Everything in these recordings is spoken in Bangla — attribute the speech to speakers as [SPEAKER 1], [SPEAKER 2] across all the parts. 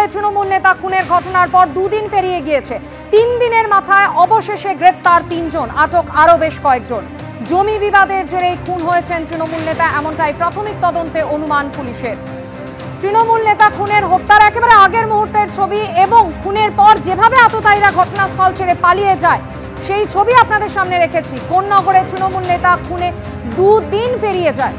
[SPEAKER 1] কন্যাগড়ে তৃণমূল নেতা খুনের ঘটনার পর দুদিন পেরিয়ে গিয়েছে। 3 দিনের মাথায় অবশেষে গ্রেফতার 3 জন, আটক আরো বেশ কয়েকজন। জমি বিবাদের জেরেই খুন হয়েছেন তৃণমূল নেতা, এমনটাই প্রাথমিক তদন্তে অনুমান পুলিশের। তৃণমূল নেতা খুনের হত্যার একেবারে আগের মুহূর্তের ছবি এবং খুনের পর যেভাবে আততায়ীরা ঘটনাস্থল ছেড়ে পালিয়ে যায় সেই ছবি আপনাদের সামনে রেখেছি। কোন্নগরে তৃণমূল নেতা খুনে 2 দিন পেরিয়ে যায়।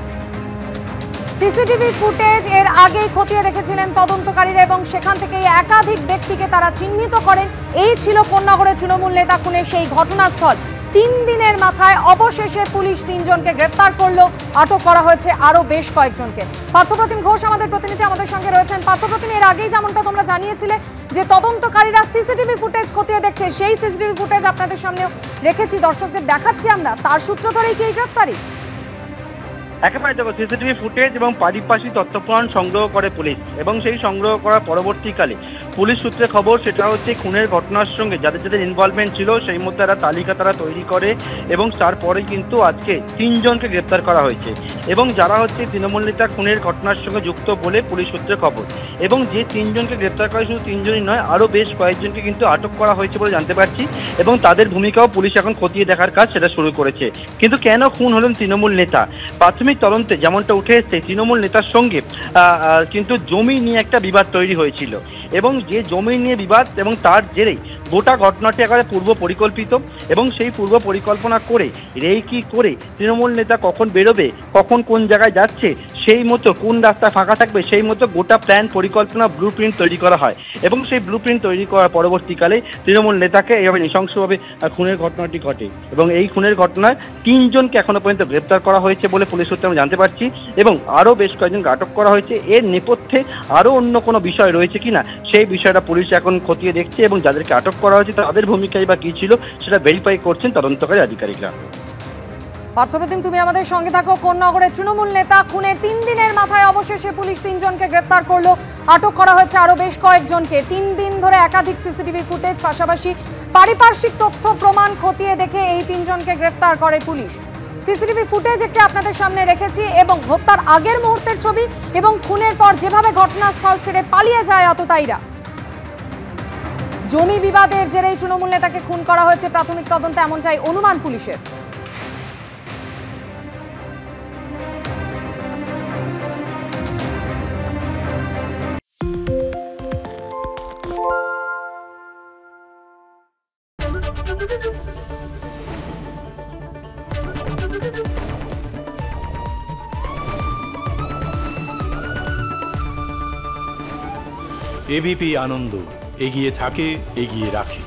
[SPEAKER 1] সিসিটিভি ফুটেজ এর আগেই খতিয়ে দেখেছিলেন তদন্তকারীরা এবং সেখান থেকে একাধিক ব্যক্তিকে তারা চিহ্নিত করেন। এই ছিল কোন্নগরে তৃণমূল নেতা খুনের সেই ঘটনাস্থল। 3 দিনের মাথায় অবশেষে পুলিশ 3 জনকে গ্রেফতার করলো, আটক করা হয়েছে আরো বেশ কয়েকজনকে। পার্থপ্রতিম ঘোষ আমাদের প্রতিনিধি আমাদের সঙ্গে রয়েছেন। পার্থপ্রতিম, এর আগেই যেমনটা তোমরা জানিয়েছিলে যে তদন্তকারীরা সিসিটিভি ফুটেজ খতিয়ে দেখছে, সেই সিসিটিভি ফুটেজ আপনাদের সামনে রেখেছি, দর্শকদের দেখাচ্ছি আমরা। তার সূত্র ধরেই কি এই গ্রেফতারি?
[SPEAKER 2] একেবারে দেখো, সিসিটিভি ফুটেজ এবং পারিপার্শ্বিক তথ্যপ্রমাণ সংগ্রহ করে পুলিশ এবং সেই সংগ্রহ করার পরবর্তীকালে পুলিশ সূত্রে খবর সেটা হচ্ছে খুনের ঘটনার সঙ্গে যাদের যাদের ইনভলভমেন্ট ছিল সেই মধ্যে একটা তালিকা তারা তৈরি করে এবং তারপরে কিন্তু আজকে 3 জনকে গ্রেপ্তার করা হয়েছে এবং যারা হচ্ছে তৃণমূল নেতা খুনের ঘটনার সঙ্গে যুক্ত বলে পুলিশ সূত্রে খবর। এবং যে 3 জনকে গ্রেপ্তার করা শুধু 3 জনই নয়, আরও বেশ কয়েকজনকে কিন্তু আটক করা হয়েছে বলে জানতে পারছি এবং তাদের ভূমিকাও পুলিশ এখন খতিয়ে দেখার কাজ সেটা শুরু করেছে। কিন্তু কেন খুন হলেন তৃণমূল নেতা? প্রাথমিক তদন্তে যেমনটা উঠে এসছে, তৃণমূল নেতার সঙ্গে কিন্তু জমি নিয়ে একটা বিবাদ তৈরি হয়েছিল এবং যে জমি নিয়ে বিবাদ এবং তার জেরেই গোটা ঘটনাটি একেবারে পূর্ব পরিকল্পিত এবং সেই পূর্ব পরিকল্পনা করে রেকি করে তৃণমূল নেতা কখন বেরোবে, কখন কোন জায়গায় যাচ্ছে, সেই মতো কোন রাস্তা ফাঁকা থাকবে সেই মতো গোটা প্ল্যান পরিকল্পনা ব্লুপ্রিন্ট তৈরি করা হয় এবং সেই ব্লুপ্রিন্ট তৈরি করার পরবর্তীকালে তৃণমূল নেতাকে এইভাবে নৃশংসভাবে খুনের ঘটনাটি ঘটে এবং এই খুনের ঘটনায় 3 জনকে এখনো পর্যন্ত গ্রেপ্তার করা হয়েছে বলে পুলিশ সূত্রে আমরা জানতে পারছি এবং আরও বেশ কয়েকজনকে আটক করা হয়েছে। এর নেপথ্যে আরও অন্য কোনো বিষয় রয়েছে কিনা সেই বিষয়টা পুলিশ এখন খতিয়ে দেখছে এবং যাদেরকে আটক করা হয়েছে তাদের ভূমিকাই বা কী ছিল সেটা ভেরিফাই করছেন তদন্তকারী আধিকারিকরা।
[SPEAKER 1] পার্থপ্রতিম, তুমি আমাদের সঙ্গে থাকো। কোন্নগরে তৃণমূল নেতা খুনের 3 দিনের মাথায় অবশেষে পুলিশ 3 জনকে গ্রেফতার করলো, আটক করা হয়েছে আরো বেশ কয়েকজনকে। 3 দিন ধরে একাধিক সিসিটিভি ফুটেজ পাশাপাশি পারিপার্শ্বিক তথ্য প্রমাণ খতিয়ে দেখে এই 3 জনকে গ্রেফতার করে পুলিশ। সিসিটিভি ফুটেজ একটি আপনাদের সামনে রেখেছি এবং হত্যার আগের মুহূর্তের ছবি এবং খুনের পর যেভাবে ঘটনাস্থল ছেড়ে পালিয়ে যায় আততায়ীরা। জমি বিবাদের জেরেই তৃণমূল নেতাকে খুন করা হয়েছে প্রাথমিক তদন্তে, এমনটাই অনুমান পুলিশের।
[SPEAKER 3] এবিপি আনন্দ, এগিয়ে থাকে, এগিয়ে রাখে।